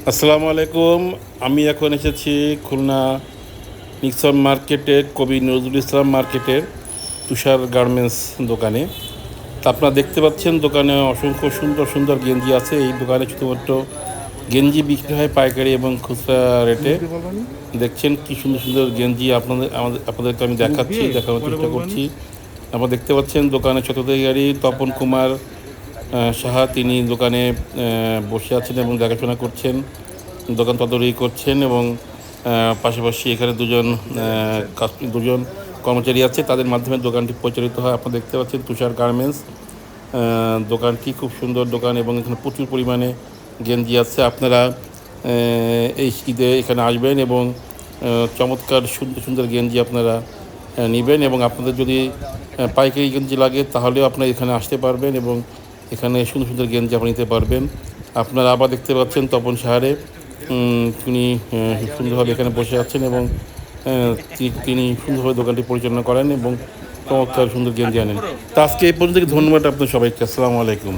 আসসালামু আলাইকুম। আমি এখন এসেছি খুলনা নিক্সন মার্কেটের কবি নজরুল ইসলাম মার্কেটের তুষার গার্মেন্টস দোকানে। তা আপনারা দেখতে পাচ্ছেন দোকানে অসংখ্য সুন্দর সুন্দর গেঞ্জি আছে। এই দোকানে শুধুমাত্র গেঞ্জি বিক্রি হয় পাইকারি এবং খুচরা রেটে। দেখছেন কি সুন্দর সুন্দর গেঞ্জি আপনাদেরকে আমি দেখানোর চেষ্টা করছি। আপনারা দেখতে পাচ্ছেন দোকানে স্বত্বাধিকারী তপন কুমার সাহা, তিনি দোকানে বসে আছেন এবং দেখাশোনা করছেন, দোকান তদারকি করছেন এবং পাশাপাশি এখানে দুজন কর্মচারী আছে, তাদের মাধ্যমে দোকানটি পরিচালিত হয়। আপনারা দেখতে পাচ্ছেন তুষার গার্মেন্টস দোকানটি খুব সুন্দর দোকান এবং এখানে প্রচুর পরিমাণে গেঞ্জি আছে। আপনারা এই ঈদে এখানে আসবেন এবং চমৎকার সুন্দর সুন্দর গেঞ্জি আপনারা নেবেন এবং আপনাদের যদি পাইকারি গেঞ্জি লাগে তাহলেও আপনারা এখানে আসতে পারবেন এবং এখানে সুন্দর সুন্দর গেঞ্জি আপনি নিতে পারবেন। আপনারা আবার দেখতে পাচ্ছেন তপন সাহারে, তিনি সুন্দরভাবে এখানে বসে আছেন এবং তিনি সুন্দরভাবে দোকানটি পরিচালনা করেন এবং চমৎকার সুন্দর গেঞ্জি আনেন। তা আজকে এই পর্যন্ত ধন্যবাদ আপনার সবাইকে। আসসালামু আলাইকুম।